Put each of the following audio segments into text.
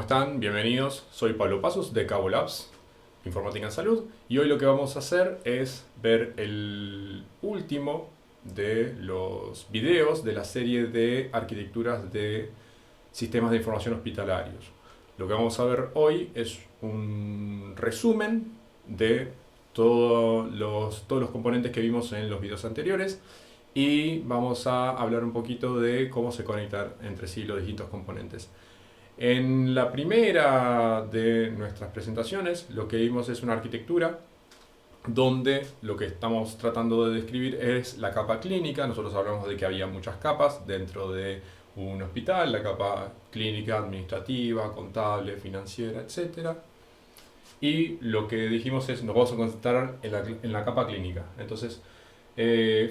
están? Bienvenidos. Soy Pablo Pasos de Cabo Labs, Informática en Salud. Y hoy lo que vamos a hacer es ver el último de los videos de la serie de arquitecturas de sistemas de información hospitalarios. Lo que vamos a ver hoy es un resumen de todos los componentes que vimos en los videos anteriores. Y vamos a hablar un poquito de cómo se conectan entre sí los distintos componentes. En la primera de nuestras presentaciones lo que vimos es una arquitectura donde lo que estamos tratando de describir es la capa clínica. Nosotros hablamos de que había muchas capas dentro de un hospital, la capa clínica, administrativa, contable, financiera, etc. Y lo que dijimos es nos vamos a concentrar en la capa clínica. Entonces,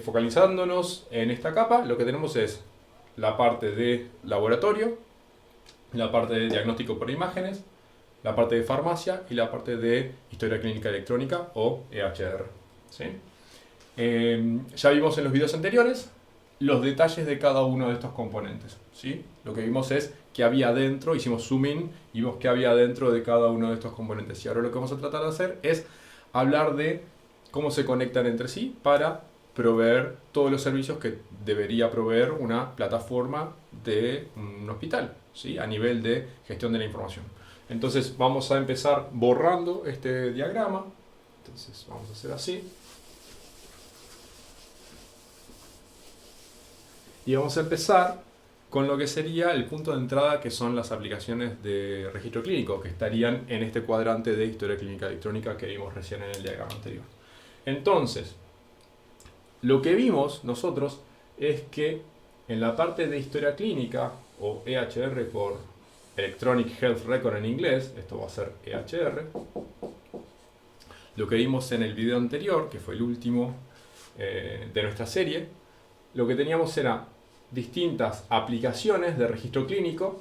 focalizándonos en esta capa, lo que tenemos es la parte de laboratorio, la parte de diagnóstico por imágenes, la parte de farmacia y la parte de historia clínica electrónica o EHR. ¿Sí? Ya vimos en los videos anteriores los detalles de cada uno de estos componentes. ¿Sí? Lo que vimos es qué había dentro, hicimos zoom in y vimos qué había dentro de cada uno de estos componentes. Y ahora lo que vamos a tratar de hacer es hablar de cómo se conectan entre sí para proveer todos los servicios que debería proveer una plataforma de un hospital, ¿sí? A nivel de gestión de la información. Entonces vamos a empezar borrando este diagrama. Entonces vamos a hacer así. Y vamos a empezar con lo que sería el punto de entrada, que son las aplicaciones de registro clínico, que estarían en este cuadrante de historia clínica electrónica que vimos recién en el diagrama anterior. Entonces, lo que vimos nosotros es que en la parte de historia clínica, o EHR por Electronic Health Record en inglés, esto va a ser EHR, lo que vimos en el video anterior, que fue el último de nuestra serie, lo que teníamos era distintas aplicaciones de registro clínico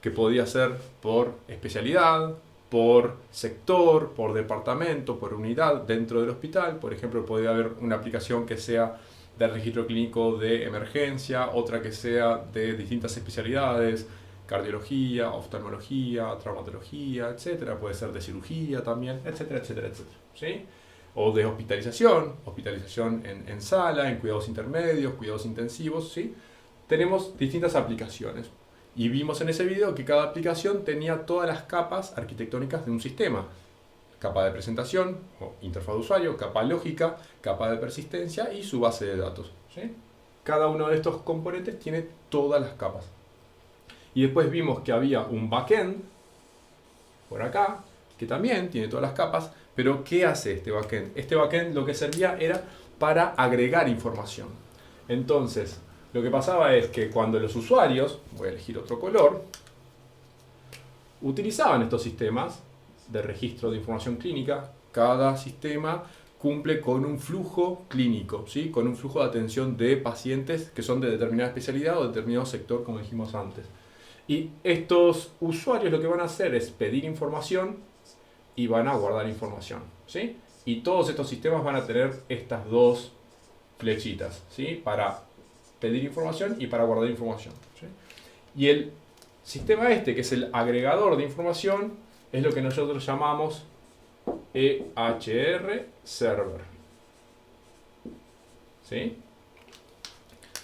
que podía ser por especialidad, por sector, por departamento, por unidad dentro del hospital. Por ejemplo, podría haber una aplicación que sea de registro clínico de emergencia, otra que sea de distintas especialidades, cardiología, oftalmología, traumatología, etcétera. Puede ser de cirugía también, etcétera, etcétera, etcétera. ¿Sí? O de hospitalización en sala, en cuidados intermedios, cuidados intensivos, ¿sí? Tenemos distintas aplicaciones. Y vimos en ese video que cada aplicación tenía todas las capas arquitectónicas de un sistema. Capa de presentación, o interfaz de usuario, capa lógica, capa de persistencia y su base de datos. ¿Sí? Cada uno de estos componentes tiene todas las capas. Y después vimos que había un backend, por acá, que también tiene todas las capas. Pero ¿qué hace este backend? Este backend lo que servía era para agregar información. Entonces, lo que pasaba es que cuando los usuarios, voy a elegir otro color, utilizaban estos sistemas de registro de información clínica, cada sistema cumple con un flujo clínico, ¿sí? Con un flujo de atención de pacientes que son de determinada especialidad o determinado sector, como dijimos antes. Y estos usuarios lo que van a hacer es pedir información y van a guardar información, ¿sí? Y todos estos sistemas van a tener estas dos flechitas, ¿sí? Para pedir información y para guardar información, ¿sí? Y el sistema este, que es el agregador de información, es lo que nosotros llamamos EHR Server, ¿sí?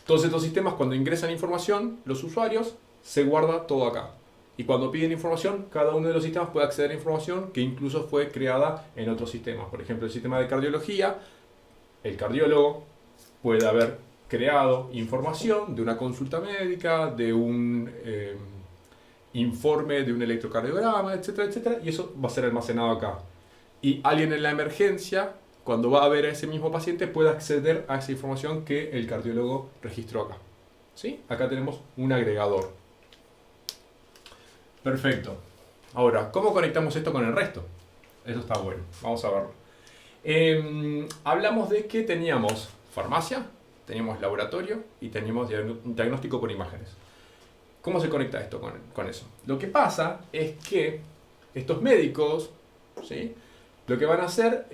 Todos estos sistemas, cuando ingresan información, los usuarios, se guarda todo acá. Y cuando piden información, cada uno de los sistemas puede acceder a información que incluso fue creada en otros sistemas. Por ejemplo, el sistema de cardiología, el cardiólogo puede haber creado información de una consulta médica, de un informe de un electrocardiograma, etcétera, etcétera, y eso va a ser almacenado acá. Y alguien en la emergencia, cuando va a ver a ese mismo paciente, puede acceder a esa información que el cardiólogo registró acá. ¿Sí? Acá tenemos un agregador. Perfecto. Ahora, ¿cómo conectamos esto con el resto? Eso está bueno. Vamos a verlo. Hablamos de que teníamos farmacia, teníamos laboratorio y teníamos diagnóstico por imágenes. ¿Cómo se conecta esto con eso? Lo que pasa es que estos médicos, ¿sí? Lo que van a hacer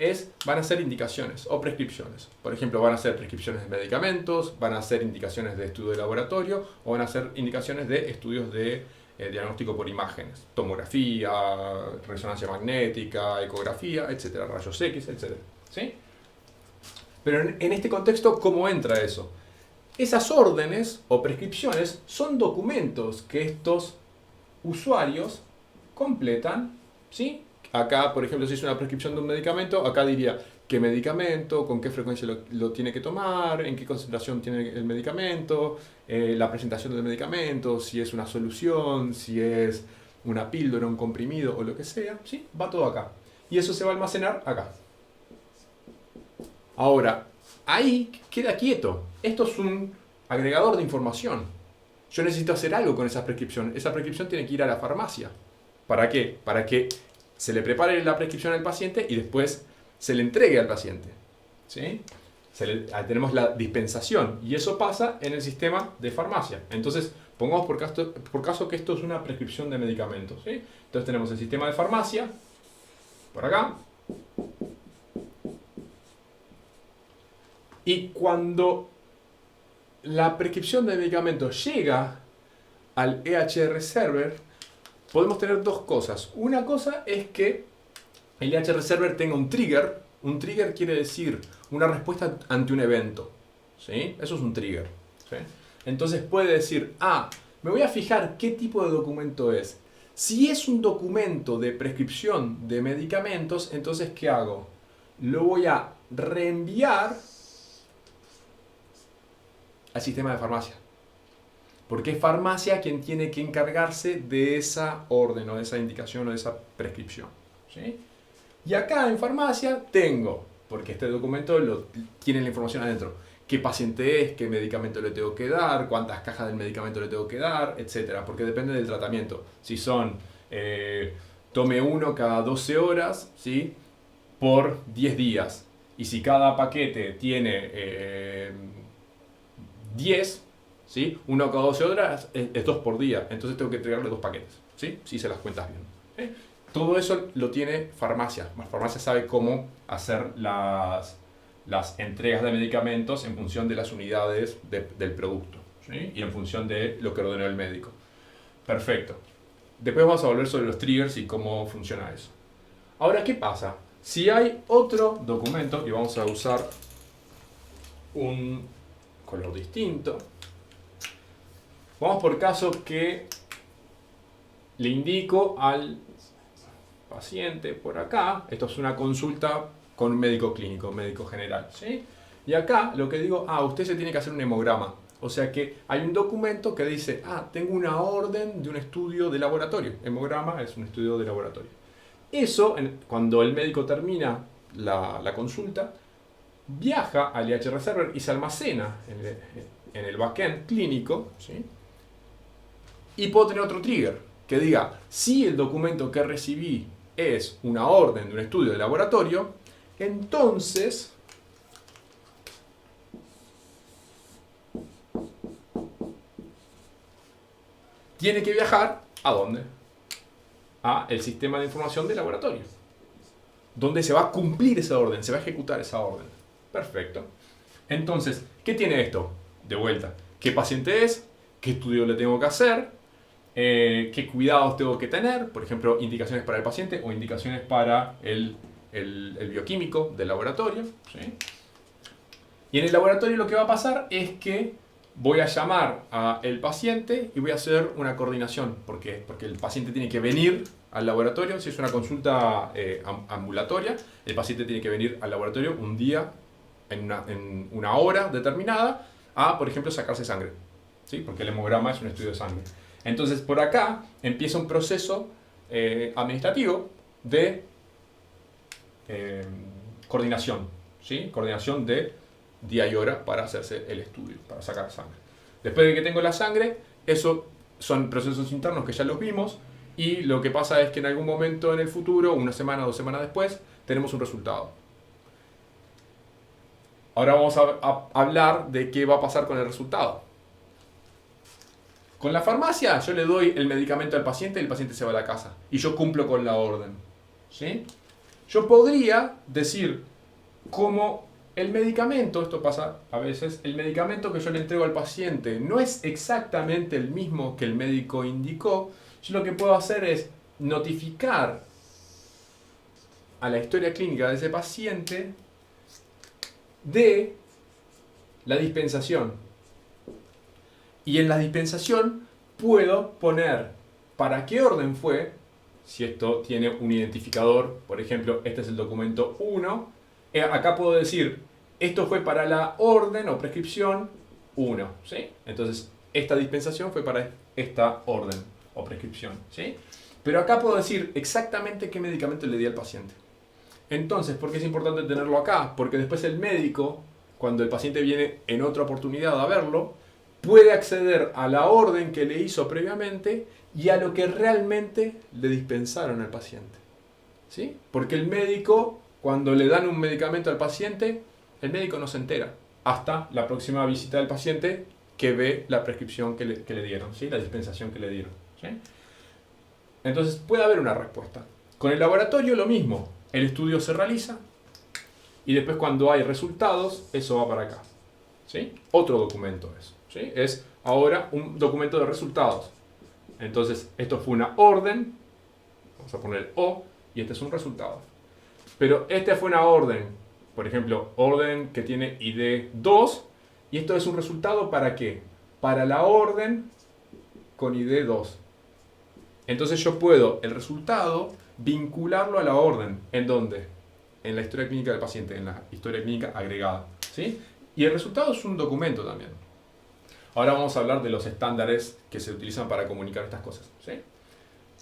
van a hacer indicaciones o prescripciones. Por ejemplo, van a hacer prescripciones de medicamentos, van a hacer indicaciones de estudio de laboratorio o van a hacer indicaciones de estudios de diagnóstico por imágenes, tomografía, resonancia magnética, ecografía, etcétera, rayos X, etcétera. ¿Sí? Pero en este contexto, ¿cómo entra eso? Esas órdenes o prescripciones son documentos que estos usuarios completan, ¿sí? Acá, por ejemplo, si es una prescripción de un medicamento, acá diría qué medicamento, con qué frecuencia lo tiene que tomar, en qué concentración tiene el medicamento, la presentación del medicamento, si es una solución, si es una píldora, un comprimido o lo que sea, ¿sí? Va todo acá. Y eso se va a almacenar acá. Ahora, ahí queda quieto. Esto es un agregador de información. Yo necesito hacer algo con esa prescripción. Esa prescripción tiene que ir a la farmacia. ¿Para qué? Para que se le prepare la prescripción al paciente y después se le entregue al paciente. ¿Sí? Ahí tenemos la dispensación y eso pasa en el sistema de farmacia. Entonces, pongamos por caso que esto es una prescripción de medicamentos. ¿Sí? Entonces tenemos el sistema de farmacia, por acá. Y cuando la prescripción de medicamentos llega al EHR Server, podemos tener dos cosas. Una cosa es que el EHR Server tenga un trigger. Un trigger quiere decir una respuesta ante un evento. ¿Sí? Eso es un trigger. ¿Sí? Entonces puede decir, me voy a fijar qué tipo de documento es. Si es un documento de prescripción de medicamentos, entonces ¿qué hago? Lo voy a reenviar al sistema de farmacia. Porque es farmacia quien tiene que encargarse de esa orden o de esa indicación o de esa prescripción. ¿Sí? Y acá en farmacia tengo, porque este documento tiene la información adentro, qué paciente es, qué medicamento le tengo que dar, cuántas cajas del medicamento le tengo que dar, etc. Porque depende del tratamiento. Si son, tome uno cada 12 horas, ¿sí? Por 10 días. Y si cada paquete tiene 10, ¿sí? Uno cada 12 horas es 2 por día. Entonces tengo que entregarle 2 paquetes. ¿Sí? Si se las cuentas bien. ¿Sí? Todo eso lo tiene farmacia. La farmacia sabe cómo hacer las entregas de medicamentos en función de las unidades del producto. ¿Sí? Y en función de lo que ordenó el médico. Perfecto. Después vamos a volver sobre los triggers y cómo funciona eso. Ahora, ¿qué pasa? Si hay otro documento, y vamos a usar un color distinto. Vamos por caso que le indico al paciente por acá, esto es una consulta con un médico clínico, un médico general, ¿sí? Y acá lo que digo, usted se tiene que hacer un hemograma. O sea que hay un documento que dice, tengo una orden de un estudio de laboratorio. Hemograma es un estudio de laboratorio. Eso, cuando el médico termina la consulta, viaja al EHR Server y se almacena en el backend clínico, ¿sí? Y puedo tener otro trigger que diga, si el documento que recibí es una orden de un estudio de laboratorio, entonces tiene que viajar ¿a dónde? A el sistema de información de laboratorio, donde se va a cumplir esa orden, se va a ejecutar esa orden. Perfecto. Entonces, ¿qué tiene esto? De vuelta, ¿qué paciente es? ¿Qué estudio le tengo que hacer? ¿Qué cuidados tengo que tener? Por ejemplo, indicaciones para el paciente o indicaciones para el bioquímico del laboratorio. ¿Sí? Y en el laboratorio lo que va a pasar es que voy a llamar al paciente y voy a hacer una coordinación. ¿Por qué? Porque el paciente tiene que venir al laboratorio. Si es una consulta ambulatoria, el paciente tiene que venir al laboratorio un día, en una hora determinada, por ejemplo, sacarse sangre. ¿Sí? Porque el hemograma es un estudio de sangre. Entonces, por acá empieza un proceso administrativo de coordinación. ¿Sí? Coordinación de día y hora para hacerse el estudio, para sacar sangre. Después de que tengo la sangre, eso son procesos internos que ya los vimos, y lo que pasa es que en algún momento en el futuro, una semana o 2 semanas después, tenemos un resultado. Ahora vamos a hablar de qué va a pasar con el resultado. Con la farmacia yo le doy el medicamento al paciente y el paciente se va a la casa. Y yo cumplo con la orden. ¿Sí? Yo podría decir como el medicamento, esto pasa a veces, el medicamento que yo le entrego al paciente no es exactamente el mismo que el médico indicó, yo lo que puedo hacer es notificar a la historia clínica de ese paciente de la dispensación. Y en la dispensación puedo poner para qué orden fue, si esto tiene un identificador, por ejemplo, este es el documento 1, acá puedo decir, esto fue para la orden o prescripción 1, ¿sí? Entonces, esta dispensación fue para esta orden o prescripción, ¿sí? Pero acá puedo decir exactamente qué medicamento le di al paciente. Entonces, ¿por qué es importante tenerlo acá? Porque después el médico, cuando el paciente viene en otra oportunidad a verlo, puede acceder a la orden que le hizo previamente y a lo que realmente le dispensaron al paciente, ¿sí? Porque el médico, cuando le dan un medicamento al paciente, el médico no se entera hasta la próxima visita del paciente que ve la prescripción que le dieron, ¿sí? La dispensación que le dieron, ¿sí? Entonces puede haber una respuesta. Con el laboratorio lo mismo. El estudio se realiza y después cuando hay resultados, eso va para acá, ¿sí? Otro documento es, ¿sí? Es ahora un documento de resultados. Entonces, esto fue una orden, vamos a poner O, y este es un resultado. Pero este fue una orden, por ejemplo, orden que tiene ID 2, y esto es un resultado ¿para qué? Para la orden con ID 2. Entonces yo puedo el resultado vincularlo a la orden. ¿En dónde? En la historia clínica del paciente, en la historia clínica agregada, ¿sí? Y el resultado es un documento también. Ahora vamos a hablar de los estándares que se utilizan para comunicar estas cosas, ¿sí?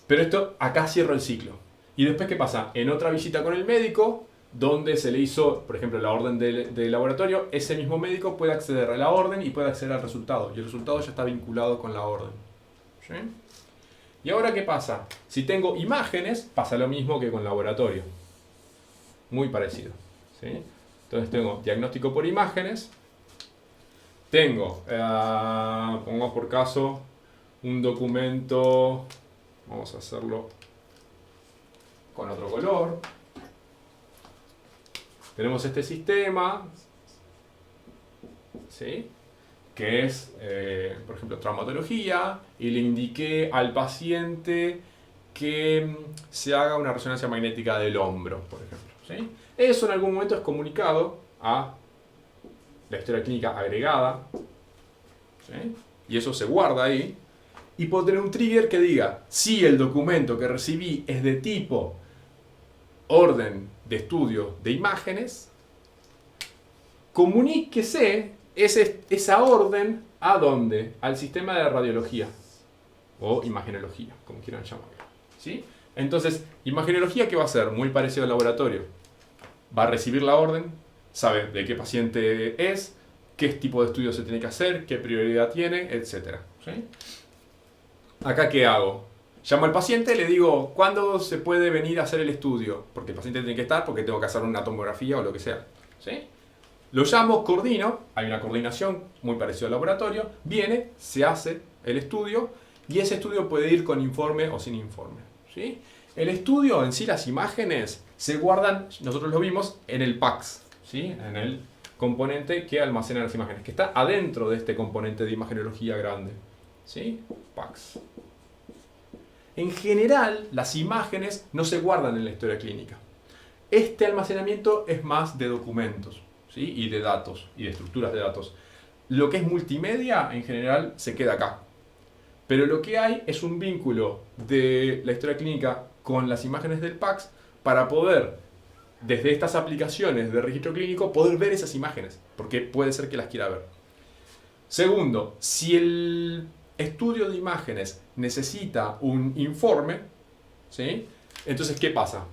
Pero esto, acá cierro el ciclo. ¿Y después qué pasa? En otra visita con el médico, donde se le hizo, por ejemplo, la orden del laboratorio, ese mismo médico puede acceder a la orden y puede acceder al resultado. Y el resultado ya está vinculado con la orden, ¿sí? ¿Y ahora qué pasa? Si tengo imágenes, pasa lo mismo que con laboratorio. Muy parecido, ¿sí? Entonces tengo diagnóstico por imágenes. Tengo, pongamos por caso, un documento, vamos a hacerlo con otro color. Tenemos este sistema, ¿sí? Que es, por ejemplo, traumatología, y le indiqué al paciente que se haga una resonancia magnética del hombro, por ejemplo, ¿sí? Eso en algún momento es comunicado a la historia clínica agregada, ¿sí? Y eso se guarda ahí, y puedo tener un trigger que diga, si el documento que recibí es de tipo orden de estudio de imágenes, comuníquese esa orden ¿a dónde? Al sistema de radiología o imagenología, como quieran llamarlo, ¿sí? Entonces, imagenología, ¿qué va a hacer? Muy parecido al laboratorio. Va a recibir la orden, sabe de qué paciente es, qué tipo de estudio se tiene que hacer, qué prioridad tiene, etc. ¿Sí? Acá, ¿qué hago? Llamo al paciente, le digo, ¿cuándo se puede venir a hacer el estudio? Porque el paciente tiene que estar, porque tengo que hacer una tomografía o lo que sea, ¿sí? Lo llamo, coordino, hay una coordinación muy parecida al laboratorio, viene, se hace el estudio y ese estudio puede ir con informe o sin informe, ¿sí? El estudio en sí, las imágenes, se guardan, nosotros lo vimos, en el PACS, ¿sí? En el componente que almacena las imágenes, que está adentro de este componente de imagenología grande, ¿sí? PACS. En general, las imágenes no se guardan en la historia clínica. Este almacenamiento es más de documentos, ¿sí? Y de datos, y de estructuras de datos. Lo que es multimedia, en general, se queda acá. Pero lo que hay es un vínculo de la historia clínica con las imágenes del PACS para poder, desde estas aplicaciones de registro clínico, poder ver esas imágenes, porque puede ser que las quiera ver. Segundo, si el estudio de imágenes necesita un informe, ¿sí? Entonces, ¿qué pasa?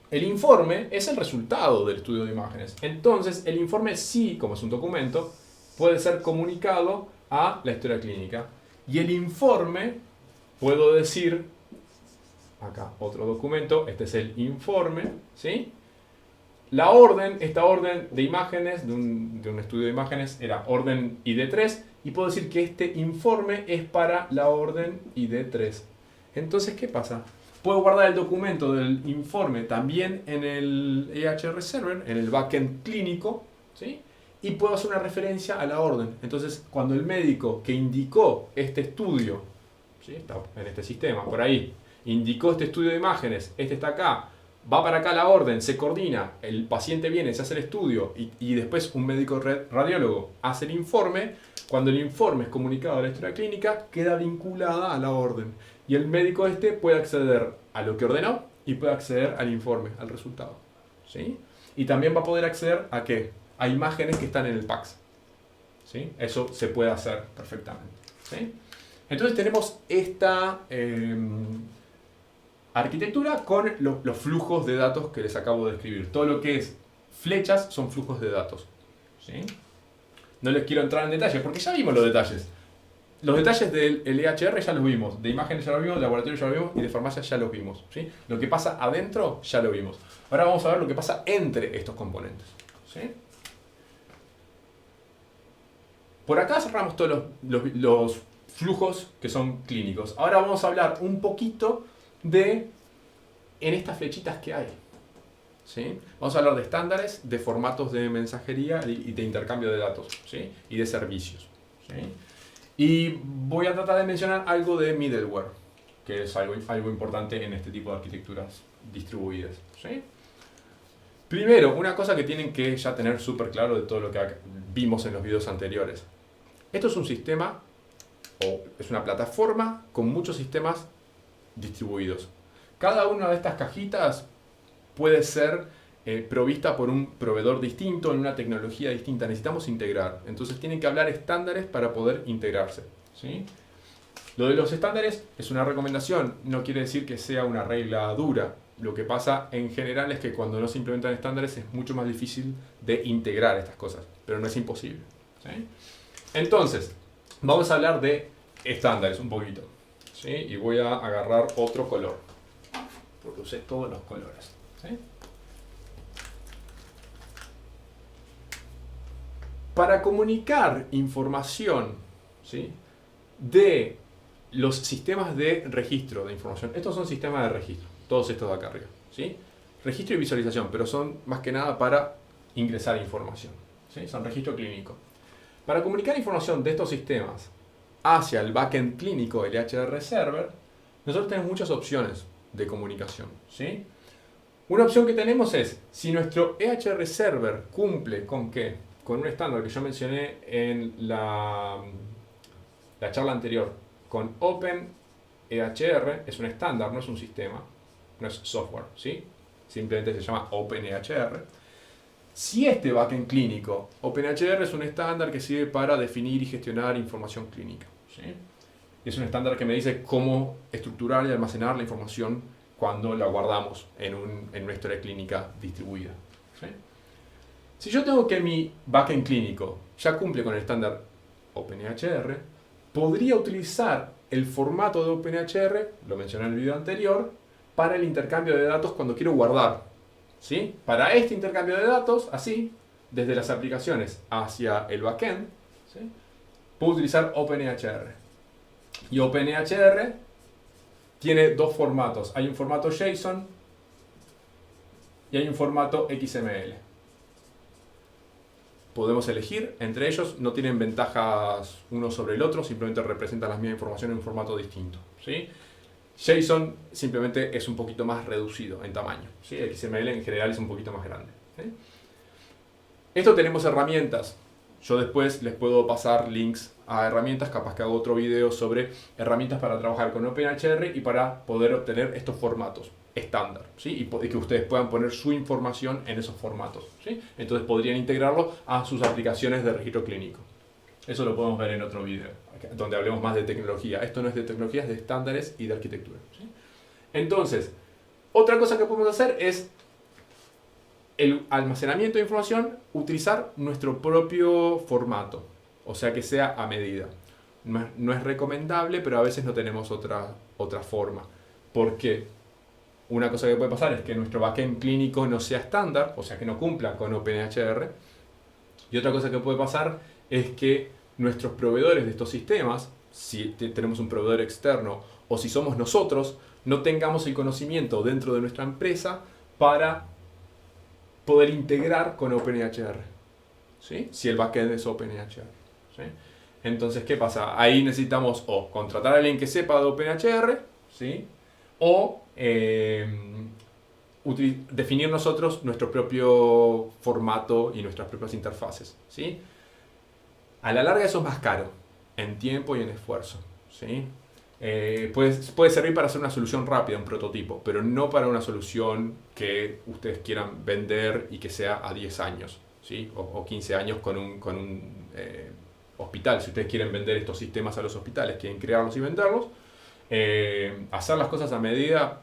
El informe es el resultado del estudio de imágenes. Entonces, el informe sí, como es un documento, puede ser comunicado a la historia clínica. Y el informe, puedo decir, acá otro documento, este es el informe, ¿sí? La orden, esta orden de imágenes, de un estudio de imágenes, era orden ID3, y puedo decir que este informe es para la orden ID3. Entonces, ¿qué pasa? Puedo guardar el documento del informe también en el EHR Server, en el backend clínico, ¿sí? Y puedo hacer una referencia a la orden. Entonces, cuando el médico que indicó este estudio, ¿sí? Está en este sistema, por ahí, indicó este estudio de imágenes, este está acá, va para acá la orden, se coordina, el paciente viene, se hace el estudio y después un médico radiólogo hace el informe. Cuando el informe es comunicado a la historia clínica, queda vinculada a la orden. Y el médico puede acceder a lo que ordenó y puede acceder al informe, al resultado, ¿sí? Y también va a poder acceder a ¿qué? A imágenes que están en el PACS, ¿sí? Eso se puede hacer perfectamente, ¿sí? Entonces tenemos esta arquitectura con los flujos de datos que les acabo de describir. Todo lo que es flechas son flujos de datos, ¿sí? No les quiero entrar en detalle porque ya vimos los detalles. Los detalles del EHR ya los vimos, de imágenes ya los vimos, de laboratorio ya los vimos y de farmacia ya los vimos, ¿sí? Lo que pasa adentro ya lo vimos. Ahora vamos a ver lo que pasa entre estos componentes, ¿sí? Por acá cerramos todos los flujos que son clínicos. Ahora vamos a hablar un poquito en estas flechitas que hay, ¿sí? Vamos a hablar de estándares, de formatos de mensajería y de intercambio de datos, ¿sí? Y de servicios, ¿sí? Y voy a tratar de mencionar algo de middleware, que es algo importante en este tipo de arquitecturas distribuidas, ¿sí? Primero, una cosa que tienen que ya tener súper claro de todo lo que vimos en los videos anteriores. Esto es un sistema, o es una plataforma con muchos sistemas distribuidos. Cada una de estas cajitas puede ser provista por un proveedor distinto, en una tecnología distinta. Necesitamos integrar. Entonces tienen que hablar estándares para poder integrarse, ¿sí? Lo de los estándares es una recomendación, no quiere decir que sea una regla dura. Lo que pasa en general es que cuando no se implementan estándares es mucho más difícil de integrar estas cosas, pero no es imposible, ¿sí? Entonces, vamos a hablar de estándares un poquito, ¿sí? Y voy a agarrar otro color, porque usé todos los colores, ¿sí? Para comunicar información, ¿sí? De los sistemas de registro de información, estos son sistemas de registro, todos estos de acá arriba, ¿sí? Registro y visualización, pero son más que nada para ingresar información, ¿sí? Son registro clínico. Para comunicar información de estos sistemas hacia el backend clínico, el EHR Server, nosotros tenemos muchas opciones de comunicación, ¿sí? Una opción que tenemos es, si nuestro EHR Server cumple con ¿qué? Con un estándar que yo mencioné en la charla anterior, con OpenEHR, es un estándar, no es un sistema, no es software, ¿sí? Simplemente se llama OpenEHR. Si este backend clínico, OpenEHR es un estándar que sirve para definir y gestionar información clínica, ¿sí? Es un estándar que me dice cómo estructurar y almacenar la información cuando la guardamos en una historia clínica distribuida, ¿sí? Si yo tengo que mi backend clínico ya cumple con el estándar OpenEHR, podría utilizar el formato de OpenEHR, lo mencioné en el video anterior, para el intercambio de datos cuando quiero guardar, ¿sí? Para este intercambio de datos, así, desde las aplicaciones hacia el backend, ¿sí? Puedo utilizar OpenEHR. Y OpenEHR tiene dos formatos. Hay un formato JSON y hay un formato XML. Podemos elegir entre ellos, no tienen ventajas uno sobre el otro, simplemente representan la misma información en un formato distinto, ¿sí? JSON simplemente es un poquito más reducido en tamaño, ¿sí? XML en general es un poquito más grande, ¿sí? Esto tenemos herramientas. Yo después les puedo pasar links a herramientas, capaz que hago otro video sobre herramientas para trabajar con OpenEHR y para poder obtener estos formatos estándar, ¿sí? Y que ustedes puedan poner su información en esos formatos, ¿sí? Entonces podrían integrarlo a sus aplicaciones de registro clínico. Eso lo podemos ver en otro video, donde hablemos más de tecnología. Esto no es de tecnología, es de estándares y de arquitectura, ¿sí? Entonces, otra cosa que podemos hacer es el almacenamiento de información, utilizar nuestro propio formato, o sea que sea a medida. No es recomendable, pero a veces no tenemos otra forma. ¿Por qué? Una cosa que puede pasar es que nuestro backend clínico no sea estándar, o sea que no cumpla con OpenEHR. Y otra cosa que puede pasar es que nuestros proveedores de estos sistemas, si tenemos un proveedor externo o si somos nosotros, no tengamos el conocimiento dentro de nuestra empresa para poder integrar con OpenEHR, ¿sí? Si el backend es OpenEHR, ¿sí? Entonces, ¿qué pasa? Ahí necesitamos o contratar a alguien que sepa de OpenEHR, ¿sí? O definir nosotros nuestro propio formato y nuestras propias interfaces, ¿sí? A la larga eso es más caro, en tiempo y en esfuerzo, ¿sí? Puede servir para hacer una solución rápida, un prototipo, pero no para una solución que ustedes quieran vender y que sea a 10 años, ¿sí? O 15 años con un hospital. Si ustedes quieren vender estos sistemas a los hospitales, quieren crearlos y venderlos, hacer las cosas a medida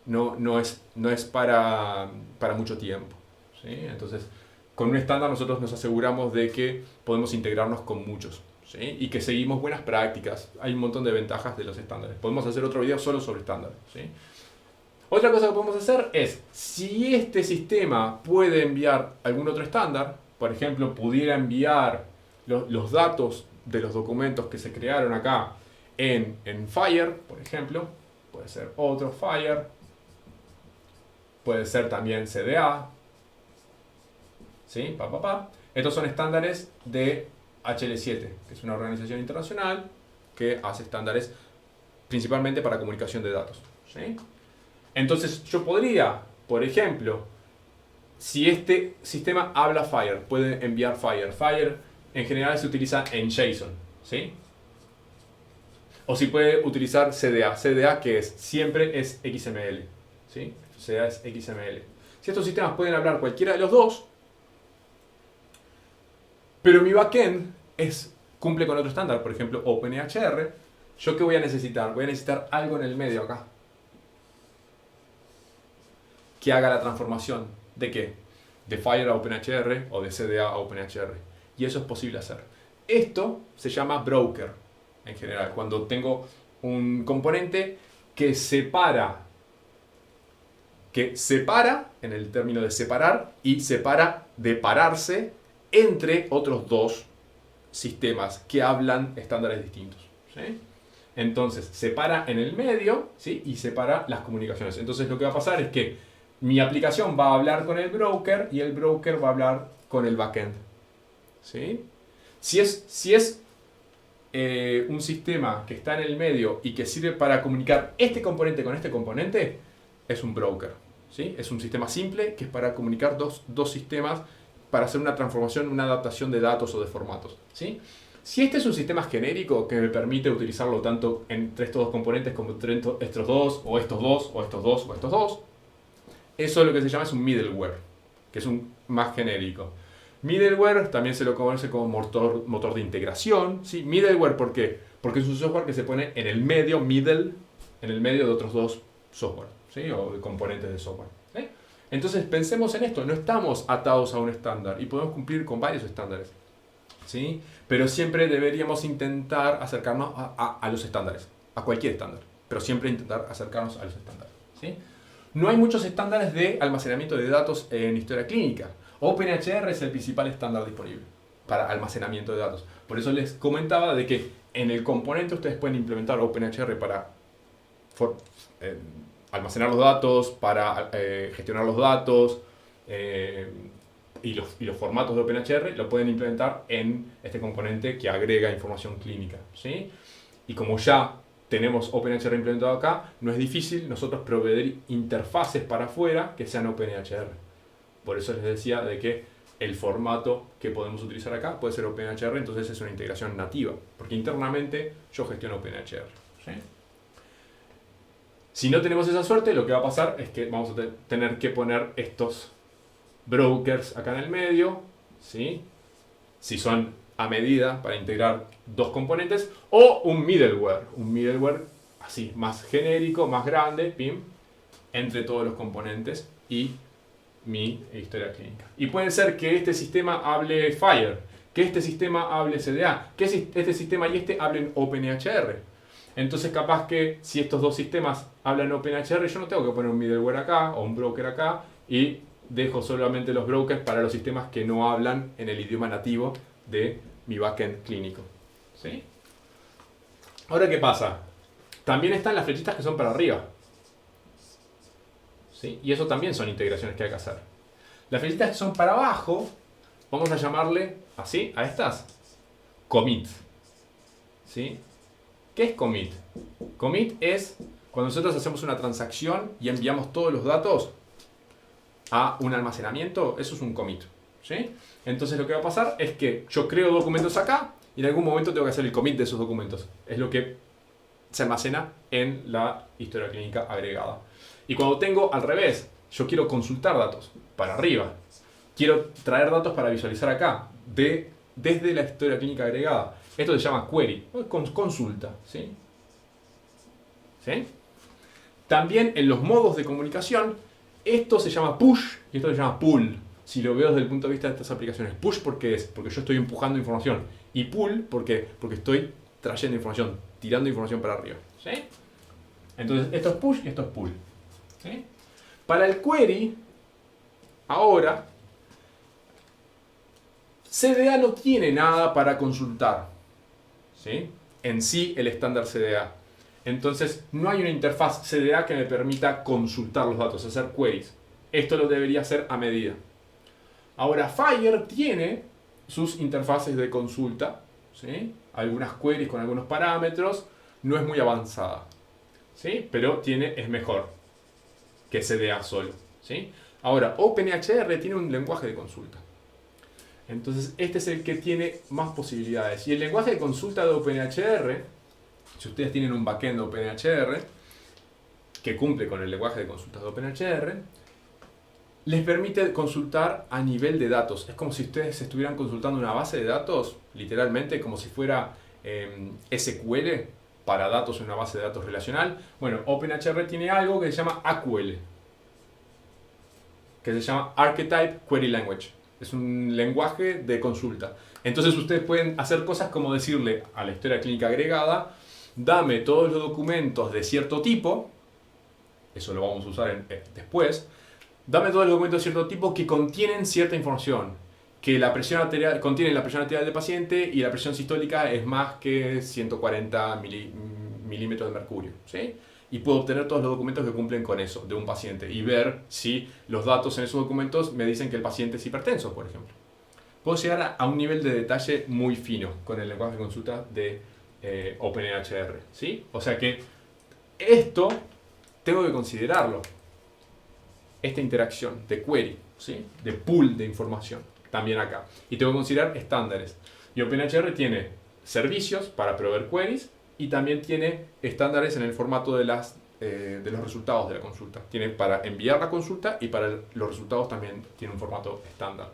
no es para mucho tiempo, ¿sí? Entonces, con un estándar nosotros nos aseguramos de que podemos integrarnos con muchos, ¿sí? Y que seguimos buenas prácticas. Hay un montón de ventajas de los estándares. Podemos hacer otro video solo sobre estándares, ¿sí? Otra cosa que podemos hacer es, si este sistema puede enviar algún otro estándar, por ejemplo, pudiera enviar los datos de los documentos que se crearon acá en Fire, por ejemplo, puede ser otro Fire, puede ser también CDA, ¿sí? Estos son estándares de HL7, que es una organización internacional que hace estándares principalmente para comunicación de datos, ¿sí? Entonces yo podría, por ejemplo, si este sistema habla Fire, puede enviar Fire. Fire en general se utiliza en JSON, ¿sí? O si puede utilizar CDA. CDA que siempre es XML, ¿sí? CDA es XML. Si estos sistemas pueden hablar cualquiera de los dos, pero mi backend cumple con otro estándar, por ejemplo OpenEHR, ¿yo qué voy a necesitar? Voy a necesitar algo en el medio acá que haga la transformación. ¿De qué? De Fire a OpenEHR o de CDA a OpenEHR. Y eso es posible hacer. Esto se llama broker en general, cuando tengo un componente que separa en el término de separar y separa de pararse entre otros dos sistemas que hablan estándares distintos, ¿sí? Entonces separa en el medio, ¿sí? Y separa las comunicaciones. Entonces lo que va a pasar es que mi aplicación va a hablar con el broker y el broker va a hablar con el backend, ¿sí? Si es un sistema que está en el medio y que sirve para comunicar este componente con este componente, es un broker, ¿sí? Es un sistema simple que es para comunicar dos sistemas para hacer una transformación, una adaptación de datos o de formatos, ¿sí? Si este es un sistema genérico que me permite utilizarlo tanto entre estos dos componentes como entre estos dos, o estos dos, o estos dos, o estos dos, eso es lo que se llama es un middleware, que es un más genérico. Middleware también se lo conoce como motor de integración, ¿sí? Middleware, ¿por qué? Porque es un software que se pone en el medio, en el medio de otros dos software, ¿sí? O de componentes de software, ¿sí? Entonces pensemos en esto, no estamos atados a un estándar y podemos cumplir con varios estándares, ¿sí? Pero siempre deberíamos intentar acercarnos a los estándares, a cualquier estándar, pero siempre intentar acercarnos a los estándares, ¿sí? No hay muchos estándares de almacenamiento de datos en historia clínica. OpenEHR es el principal estándar disponible para almacenamiento de datos. Por eso les comentaba de que en el componente ustedes pueden implementar OpenEHR para almacenar los datos, para gestionar los datos y los formatos de OpenEHR lo pueden implementar en este componente que agrega información clínica, ¿sí? Y como ya tenemos OpenEHR implementado acá, no es difícil nosotros proveer interfaces para afuera que sean OpenEHR. Por eso les decía de que el formato que podemos utilizar acá puede ser OpenEHR, entonces es una integración nativa, porque internamente yo gestiono OpenEHR, ¿sí? Si no tenemos esa suerte, lo que va a pasar es que vamos a tener que poner estos brokers acá en el medio, ¿sí? Si son a medida para integrar dos componentes, o un middleware así, más genérico, más grande, pim, entre todos los componentes y mi historia clínica. Y puede ser que este sistema hable Fire, que este sistema hable CDA, que este sistema y este hablen OpenEHR. Entonces capaz que si estos dos sistemas hablan OpenEHR, yo no tengo que poner un middleware acá o un broker acá y dejo solamente los brokers para los sistemas que no hablan en el idioma nativo de mi backend clínico, ¿sí? Ahora, ¿qué pasa? También están las flechitas que son para arriba, ¿sí? Y eso también son integraciones que hay que hacer. Las flechitas que son para abajo, vamos a llamarle así a estas commit. ¿Sí? ¿Qué es commit? Commit es cuando nosotros hacemos una transacción y enviamos todos los datos a un almacenamiento, eso es un commit. ¿Sí? Entonces lo que va a pasar es que yo creo documentos acá y en algún momento tengo que hacer el commit de esos documentos. Es lo que se almacena en la historia clínica agregada. Y cuando tengo al revés, yo quiero consultar datos para arriba, quiero traer datos para visualizar acá, desde la historia clínica agregada. Esto se llama query, consulta. ¿Sí? ¿Sí? También en los modos de comunicación, esto se llama push y esto se llama pull. Si lo veo desde el punto de vista de estas aplicaciones. Push porque yo estoy empujando información. Y pull porque estoy trayendo información, tirando información para arriba. ¿Sí? Entonces esto es push y esto es pull. ¿Sí? Para el query, ahora, CDA no tiene nada para consultar. ¿Sí? En sí el estándar CDA. Entonces no hay una interfaz CDA que me permita consultar los datos, hacer queries. Esto lo debería hacer a medida. Ahora Fire tiene sus interfaces de consulta, ¿sí? Algunas queries con algunos parámetros, no es muy avanzada, ¿sí? Pero es mejor que CDA solo, ¿sí? Ahora OpenHR tiene un lenguaje de consulta. Entonces este es el que tiene más posibilidades. Y el lenguaje de consulta de OpenHR, si ustedes tienen un backend de OpenHR que cumple con el lenguaje de consultas de OpenHR, les permite consultar a nivel de datos. Es como si ustedes estuvieran consultando una base de datos, literalmente, como si fuera SQL para datos en una base de datos relacional. Bueno, OpenHR tiene algo que se llama AQL, que se llama Archetype Query Language. Es un lenguaje de consulta. Entonces ustedes pueden hacer cosas como decirle a la historia clínica agregada, dame todos los documentos de cierto tipo, eso lo vamos a usar después, dame todos los documentos de cierto tipo que contienen cierta información, que la presión arterial, contienen la presión arterial del paciente y la presión sistólica es más que 140 milímetros de mercurio, ¿sí? Y puedo obtener todos los documentos que cumplen con eso de un paciente y ver si los datos en esos documentos me dicen que el paciente es hipertenso, por ejemplo. Puedo llegar a un nivel de detalle muy fino con el lenguaje de consulta de OpenHR, ¿sí? O sea que esto tengo que considerarlo, esta interacción de query, ¿sí? De pool de información, también acá. Y tengo que considerar estándares. Y OpenHR tiene servicios para proveer queries y también tiene estándares en el formato de los resultados de la consulta. Tiene para enviar la consulta y para los resultados también tiene un formato estándar,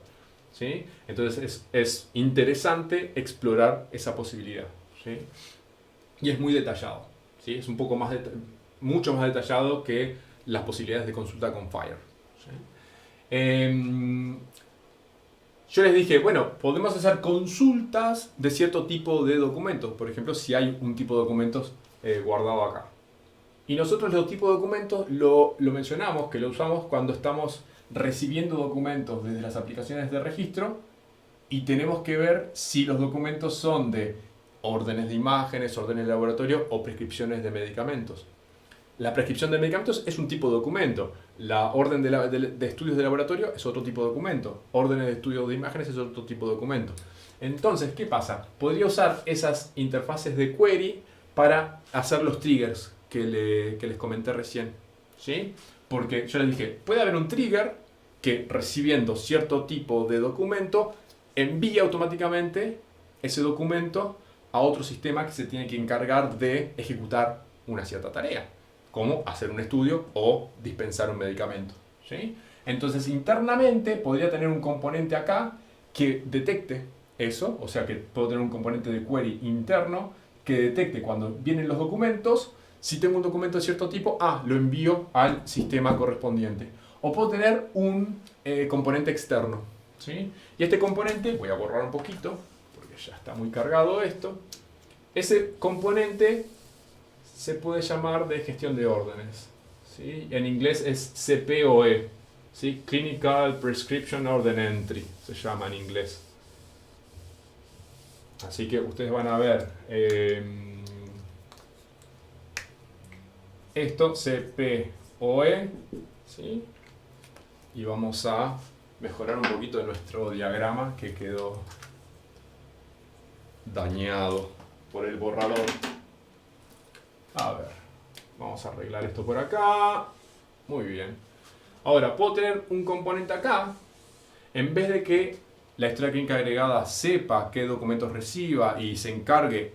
¿sí? Entonces es interesante explorar esa posibilidad, ¿sí? Y es muy detallado, ¿sí? Es un poco más mucho más detallado que las posibilidades de consulta con Fire, ¿sí? Yo les dije, bueno, podemos hacer consultas de cierto tipo de documentos. Por ejemplo, si hay un tipo de documentos guardado acá. Y nosotros los tipos de documentos lo mencionamos, que lo usamos cuando estamos recibiendo documentos desde las aplicaciones de registro y tenemos que ver si los documentos son de órdenes de imágenes, órdenes de laboratorio o prescripciones de medicamentos. La prescripción de medicamentos es un tipo de documento. La orden de estudios de laboratorio es otro tipo de documento. Órdenes de estudios de imágenes es otro tipo de documento. Entonces, ¿qué pasa? Podría usar esas interfaces de query para hacer los triggers que les comenté recién, ¿sí? Porque yo les dije, puede haber un trigger que recibiendo cierto tipo de documento envía automáticamente ese documento a otro sistema que se tiene que encargar de ejecutar una cierta tarea, como hacer un estudio o dispensar un medicamento, ¿sí? Entonces internamente podría tener un componente acá que detecte eso, o sea que puedo tener un componente de query interno que detecte cuando vienen los documentos, si tengo un documento de cierto tipo, lo envío al sistema correspondiente. O puedo tener un componente externo, ¿sí? Y este componente, voy a borrar un poquito, porque ya está muy cargado esto, ese componente se puede llamar de gestión de órdenes, ¿sí? En inglés es CPOE, ¿sí? Clinical Prescription Order Entry, se llama en inglés. Así que ustedes van a ver esto, CPOE, ¿sí? Y vamos a mejorar un poquito nuestro diagrama que quedó dañado por el borrador. A ver, vamos a arreglar esto por acá. Muy bien. Ahora, puedo tener un componente acá. En vez de que la historia clínica agregada sepa qué documentos reciba y se encargue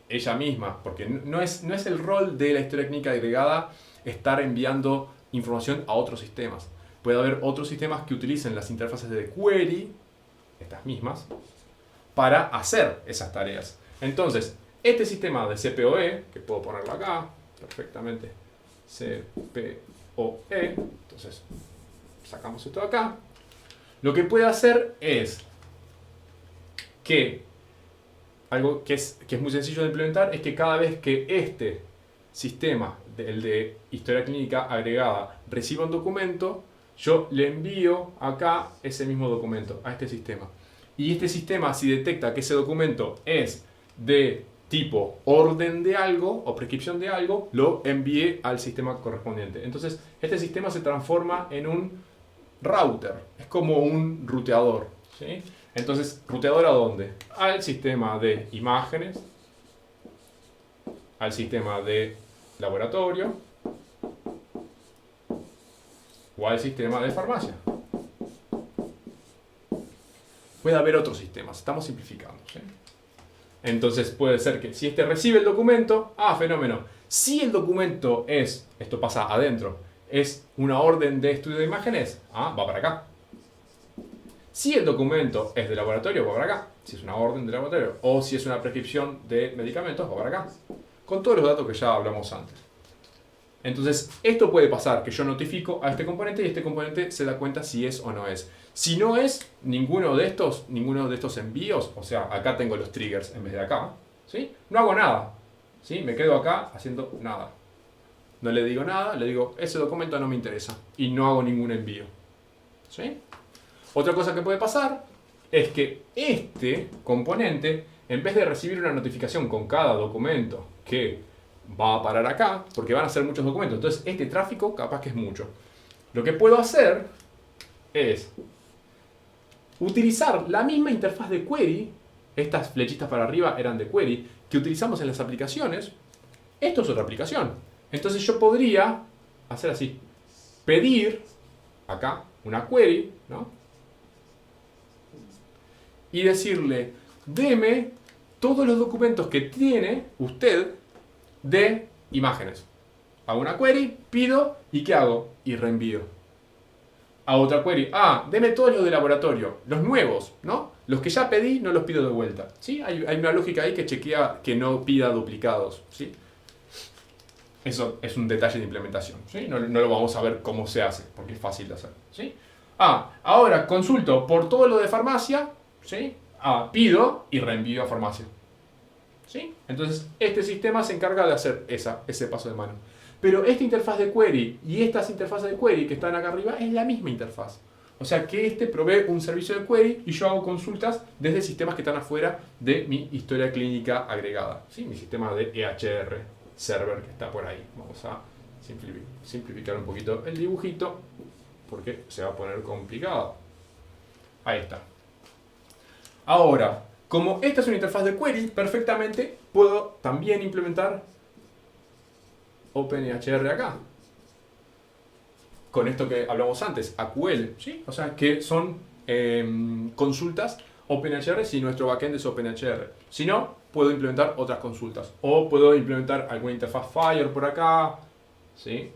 ella misma, porque no es el rol de la historia clínica agregada estar enviando información a otros sistemas. Puede haber otros sistemas que utilicen las interfaces de query, estas mismas, para hacer esas tareas. Entonces, este sistema de CPOE, que puedo ponerlo acá perfectamente, CPOE, entonces sacamos esto de acá, lo que puede hacer es que algo que es muy sencillo de implementar es que cada vez que este sistema, el de historia clínica agregada, reciba un documento, yo le envío acá ese mismo documento a este sistema. Y este sistema, si detecta que ese documento es de tipo orden de algo o prescripción de algo, lo envíe al sistema correspondiente. Entonces, este sistema se transforma en un router, es como un ruteador, ¿sí? Entonces, ¿ruteador a dónde? Al sistema de imágenes, al sistema de laboratorio o al sistema de farmacia. Puede haber otros sistemas, estamos simplificando, ¿sí? Entonces puede ser que si este recibe el documento, fenómeno. Si el documento es, esto pasa adentro, es una orden de estudio de imágenes, va para acá. Si el documento es de laboratorio, va para acá. Si es una orden de laboratorio o si es una prescripción de medicamentos, va para acá. Con todos los datos que ya hablamos antes. Entonces, esto puede pasar, que yo notifico a este componente y este componente se da cuenta si es o no es. Si no es ninguno de estos envíos, o sea, acá tengo los triggers en vez de acá, ¿sí? No hago nada, ¿sí? Me quedo acá haciendo nada. No le digo nada, le digo, ese documento no me interesa y no hago ningún envío, ¿sí? Otra cosa que puede pasar es que este componente, en vez de recibir una notificación con cada documento que va a parar acá, porque van a ser muchos documentos, entonces este tráfico capaz que es mucho. Lo que puedo hacer es utilizar la misma interfaz de query, estas flechitas para arriba eran de query, que utilizamos en las aplicaciones. Esto es otra aplicación. Entonces yo podría hacer así, pedir acá una query, ¿no? Y decirle, deme todos los documentos que tiene usted de imágenes. Hago una query, pido, ¿y qué hago? Y reenvío. A otra query, deme todos los de laboratorio, los nuevos, ¿no? Los que ya pedí, no los pido de vuelta. ¿Sí? Hay una lógica ahí que chequea que no pida duplicados, ¿sí? Eso es un detalle de implementación, ¿sí? No lo vamos a ver cómo se hace, porque es fácil de hacer, ¿sí? Ahora consulto por todo lo de farmacia, ¿sí? Pido y reenvío a farmacia. ¿Sí? Entonces, este sistema se encarga de hacer ese paso de mano. Pero esta interfaz de query y estas interfaces de query que están acá arriba es la misma interfaz. O sea que este provee un servicio de query y yo hago consultas desde sistemas que están afuera de mi historia clínica agregada. ¿Sí? Mi sistema de EHR server que está por ahí. Vamos a simplificar un poquito el dibujito porque se va a poner complicado. Ahí está. Ahora, como esta es una interfaz de query, perfectamente puedo también implementar OpenEHR acá. Con esto que hablamos antes, AQL, ¿sí? O sea, que son consultas OpenEHR si nuestro backend es OpenEHR. Si no, puedo implementar otras consultas. O puedo implementar alguna interfaz Fire por acá, ¿sí?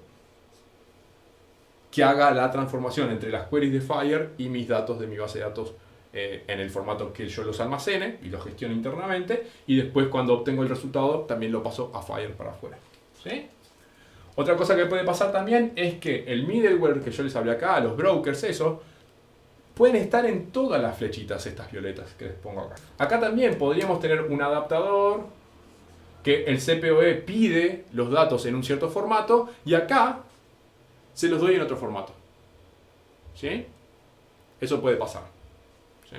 Que haga la transformación entre las queries de Fire y mis datos de mi base de datos en el formato que yo los almacene y los gestiono internamente, y después cuando obtengo el resultado también lo paso a Fire para afuera, ¿sí? Otra cosa que puede pasar también es que el middleware que yo les hablé acá, los brokers, eso, pueden estar en todas las flechitas estas violetas que les pongo acá. Acá también podríamos tener un adaptador que el CPOE pide los datos en un cierto formato y acá se los doy en otro formato, ¿sí? Eso puede pasar, ¿sí?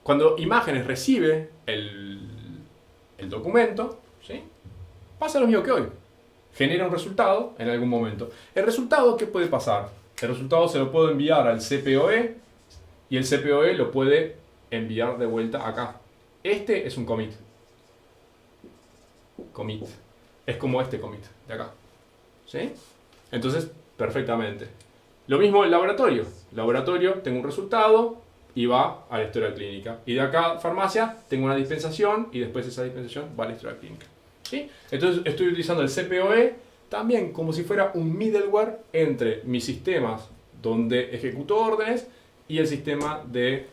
Cuando Imágenes recibe el documento, ¿sí? Pasa lo mismo que hoy. Genera un resultado en algún momento. ¿El resultado qué puede pasar? El resultado se lo puedo enviar al CPOE y el CPOE lo puede enviar de vuelta acá. Este es un commit. Commit. Es como este commit de acá. ¿Sí? Entonces, perfectamente. Lo mismo el laboratorio. Laboratorio, tengo un resultado y va a la historia clínica. Y de acá, farmacia, tengo una dispensación y después esa dispensación va a la historia clínica. ¿Sí? Entonces, estoy utilizando el CPOE también como si fuera un middleware entre mis sistemas donde ejecuto órdenes y el sistema de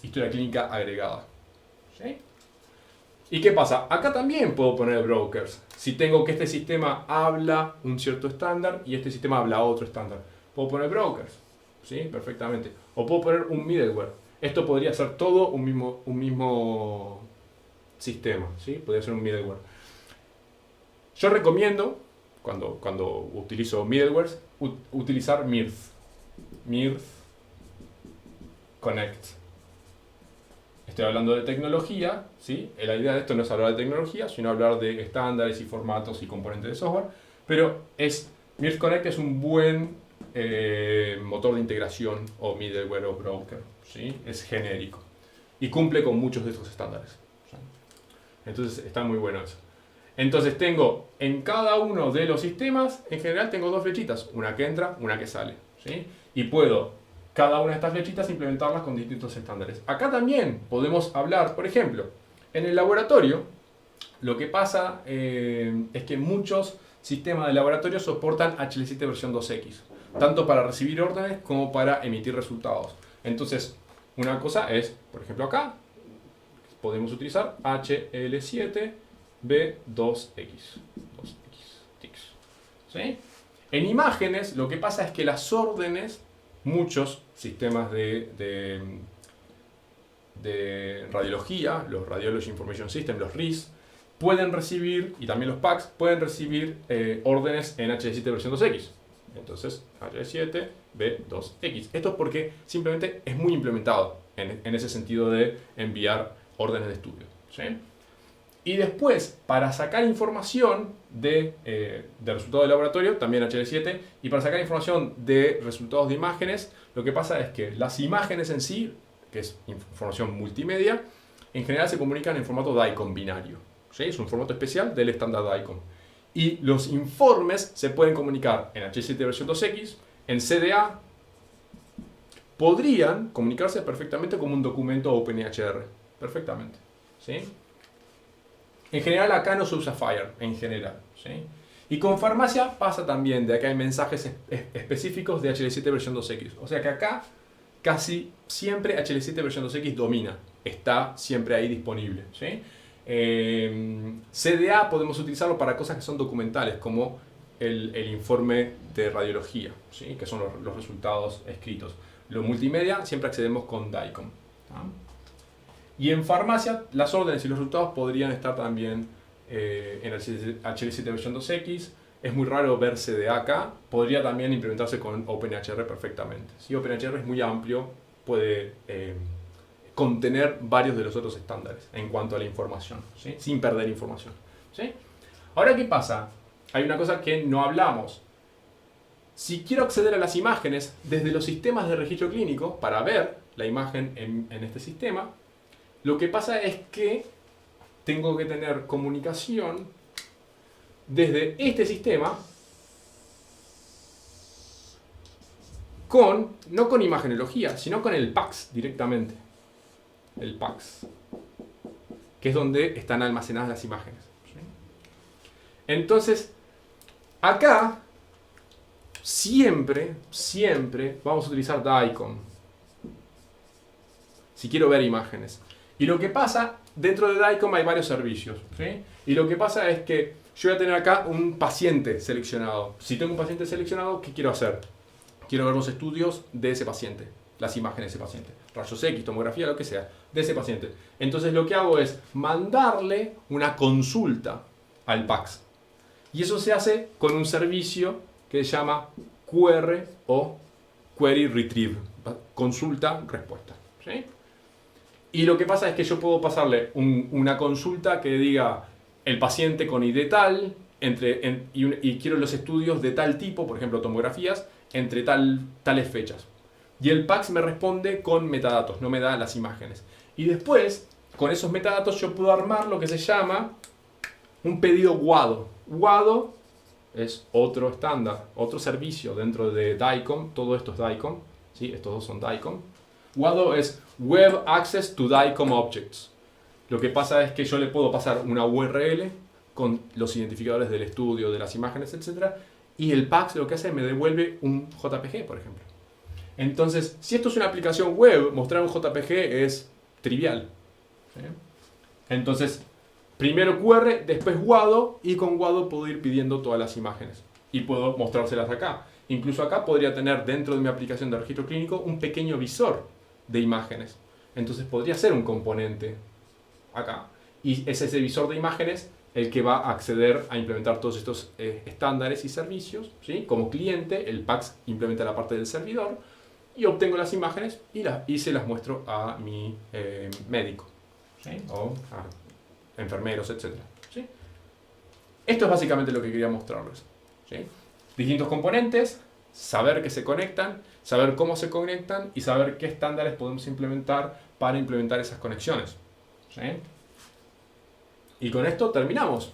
historia clínica agregada. ¿Sí? ¿Y qué pasa? Acá también puedo poner brokers. Si tengo que este sistema habla un cierto estándar y este sistema habla otro estándar, puedo poner brokers. ¿Sí? Perfectamente. O puedo poner un middleware. Esto podría ser todo un mismo sistema. ¿Sí? Podría ser un middleware. Yo recomiendo, cuando utilizo middlewares, utilizar Mirth. Mirth Connect. Estoy hablando de tecnología, ¿sí? La idea de esto no es hablar de tecnología, sino hablar de estándares y formatos y componentes de software. Pero Mirth Connect es un buen motor de integración o middleware o broker, ¿sí? Es genérico y cumple con muchos de estos estándares. ¿Sí? Entonces está muy bueno eso. Entonces tengo en cada uno de los sistemas, en general tengo dos flechitas, una que entra, una que sale. ¿Sí? Y puedo cada una de estas flechitas implementarlas con distintos estándares. Acá también podemos hablar, por ejemplo, en el laboratorio, lo que pasa es que muchos sistemas de laboratorio soportan HL7 versión 2X, tanto para recibir órdenes como para emitir resultados. Entonces, una cosa es, por ejemplo acá, podemos utilizar HL7 B2X. ¿Sí? En imágenes, lo que pasa es que las órdenes, muchos sistemas de radiología, los Radiology Information System, los RIS, pueden recibir, y también los PACS, pueden recibir órdenes en HL7 versión 2X. Entonces, HL7 B2X. Esto es porque simplemente es muy implementado en ese sentido de enviar órdenes de estudio. ¿Sí? Y después, para sacar información de resultados de laboratorio, también HL7, y para sacar información de resultados de imágenes, lo que pasa es que las imágenes en sí, que es información multimedia, en general se comunican en formato DICOM binario. ¿Sí? Es un formato especial del estándar DICOM. Y los informes se pueden comunicar en HL7 versión 2X, en CDA, podrían comunicarse perfectamente como un documento OpenEHR. Perfectamente. ¿Sí? En general acá no se usa FHIR, en general. ¿Sí? Y con farmacia pasa también, de acá hay mensajes específicos de HL7 versión 2X. O sea que acá casi siempre HL7 versión 2X domina, está siempre ahí disponible. ¿Sí? CDA podemos utilizarlo para cosas que son documentales, como el informe de radiología, ¿sí? Que son los resultados escritos. Lo multimedia siempre accedemos con DICOM. Y en farmacia, las órdenes y los resultados podrían estar también en HL7 versión 2X. Es muy raro ver CDA acá. Podría también implementarse con OpenEHR perfectamente. ¿Sí? OpenEHR es muy amplio, puede contener varios de los otros estándares en cuanto a la información, ¿sí? Sin perder información. ¿Sí? Ahora, ¿qué pasa? Hay una cosa que no hablamos. Si quiero acceder a las imágenes desde los sistemas de registro clínico para ver la imagen en este sistema, lo que pasa es que tengo que tener comunicación desde este sistema no con imagenología, sino con el PACS directamente. El PACS, que es donde están almacenadas las imágenes. ¿Sí? Entonces, acá siempre vamos a utilizar DICOM si quiero ver imágenes. Y lo que pasa, dentro de DICOM hay varios servicios. ¿Sí? Y lo que pasa es que yo voy a tener acá un paciente seleccionado. Si tengo un paciente seleccionado, ¿qué quiero hacer? Quiero ver los estudios de ese paciente, las imágenes de ese paciente, rayos X, tomografía, lo que sea, de ese paciente. Entonces lo que hago es mandarle una consulta al PACS. Y eso se hace con un servicio que se llama QR o Query Retrieve, consulta-respuesta. ¿Sí? Y lo que pasa es que yo puedo pasarle una consulta que diga el paciente con ID tal, y quiero los estudios de tal tipo, por ejemplo tomografías, entre tales fechas. Y el PACS me responde con metadatos, no me da las imágenes. Y después, con esos metadatos, yo puedo armar lo que se llama un pedido WADO. WADO es otro estándar, otro servicio dentro de DICOM. Todo esto es DICOM, ¿sí? Estos dos son DICOM. WADO es Web Access to DICOM Objects. Lo que pasa es que yo le puedo pasar una URL con los identificadores del estudio, de las imágenes, etc. Y el PACS lo que hace es me devuelve un JPG, por ejemplo. Entonces, si esto es una aplicación web, mostrar un JPG es trivial, ¿sí? Entonces, primero QR, después WADO, y con WADO puedo ir pidiendo todas las imágenes. Y puedo mostrárselas acá. Incluso acá podría tener dentro de mi aplicación de registro clínico un pequeño visor de imágenes. Entonces podría ser un componente acá. Y es ese visor de imágenes el que va a acceder a implementar todos estos estándares y servicios, ¿sí? Como cliente, el PACS implementa la parte del servidor y obtengo las imágenes y se las muestro a mi médico, ¿sí? O a enfermeros, etc. ¿Sí? Esto es básicamente lo que quería mostrarles, ¿sí? Distintos componentes, saber que se conectan, saber cómo se conectan y saber qué estándares podemos implementar para implementar esas conexiones, ¿sí? Y con esto terminamos.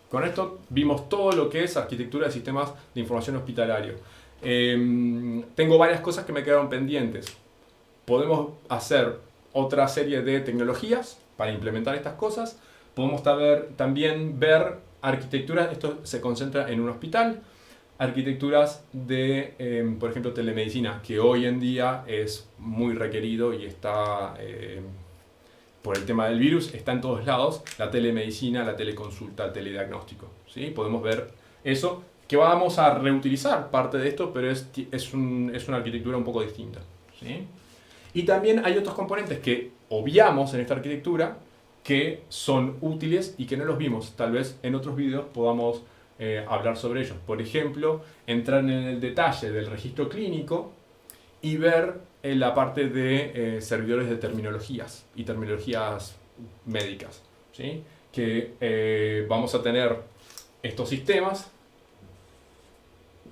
Con esto vimos todo lo que es arquitectura de sistemas de información hospitalario. Tengo varias cosas que me quedaron pendientes. Podemos hacer otra serie de tecnologías para implementar estas cosas. Podemos también ver arquitecturas, esto se concentra en un hospital, arquitecturas de, por ejemplo, telemedicina, que hoy en día es muy requerido y está, por el tema del virus, está en todos lados, la telemedicina, la teleconsulta, el telediagnóstico, ¿sí? Podemos ver eso, que vamos a reutilizar parte de esto, pero es una arquitectura un poco distinta, ¿sí? Y también hay otros componentes que obviamos en esta arquitectura, que son útiles y que no los vimos. Tal vez en otros videos podamos hablar sobre ellos. Por ejemplo, entrar en el detalle del registro clínico y ver la parte de servidores de terminologías y terminologías médicas, ¿sí? Que vamos a tener estos sistemas,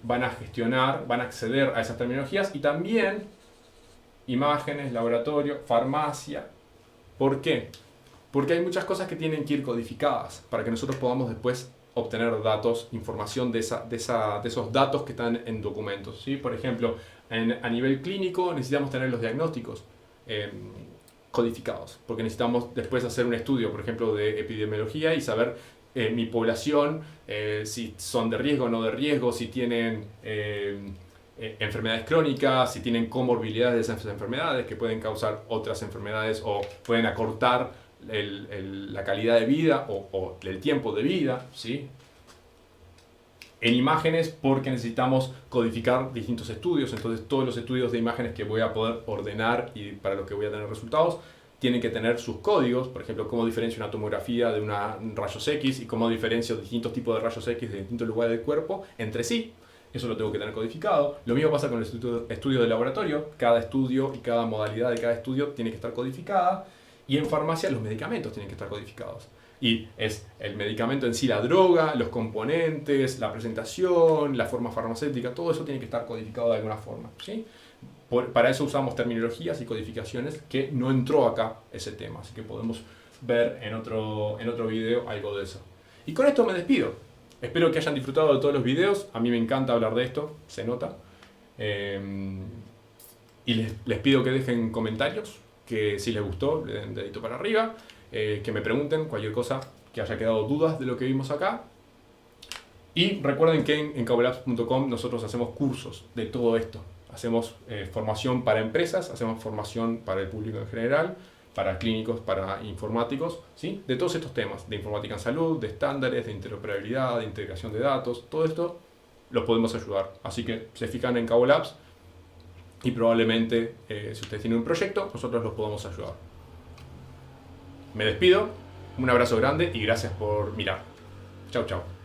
van a gestionar, van a acceder a esas terminologías y también imágenes, laboratorio, farmacia. ¿Por qué? Porque hay muchas cosas que tienen que ir codificadas para que nosotros podamos después obtener datos, información de esos datos que están en documentos, ¿sí? Por ejemplo, a nivel clínico necesitamos tener los diagnósticos codificados, porque necesitamos después hacer un estudio, por ejemplo, de epidemiología y saber mi población, si son de riesgo o no de riesgo, si tienen enfermedades crónicas, si tienen comorbilidades de esas enfermedades que pueden causar otras enfermedades o pueden acortar la calidad de vida o el tiempo de vida, ¿sí? En imágenes, porque necesitamos codificar distintos estudios, entonces todos los estudios de imágenes que voy a poder ordenar y para los que voy a tener resultados tienen que tener sus códigos, por ejemplo, cómo diferencio una tomografía de una rayos X y cómo diferencio distintos tipos de rayos X de distintos lugares del cuerpo entre sí. Eso lo tengo que tener codificado. Lo mismo pasa con el estudio de laboratorio. Cada estudio y cada modalidad de cada estudio tiene que estar codificada. Y en farmacia los medicamentos tienen que estar codificados. Y es el medicamento en sí, la droga, los componentes, la presentación, la forma farmacéutica, todo eso tiene que estar codificado de alguna forma, ¿sí? Para eso usamos terminologías y codificaciones, que no entró acá ese tema. Así que podemos ver en otro video algo de eso. Y con esto me despido. Espero que hayan disfrutado de todos los videos. A mí me encanta hablar de esto, se nota. Y les pido que dejen comentarios, que si les gustó, le den dedito para arriba, que me pregunten cualquier cosa que haya quedado dudas de lo que vimos acá. Y recuerden que en kabolabs.com nosotros hacemos cursos de todo esto. Hacemos formación para empresas, hacemos formación para el público en general, para clínicos, para informáticos, ¿sí? De todos estos temas, de informática en salud, de estándares, de interoperabilidad, de integración de datos, todo esto los podemos ayudar. Así que se fijan en Kabolabs y probablemente si ustedes tienen un proyecto, nosotros los podemos ayudar. Me despido, un abrazo grande y gracias por mirar. Chau, chau.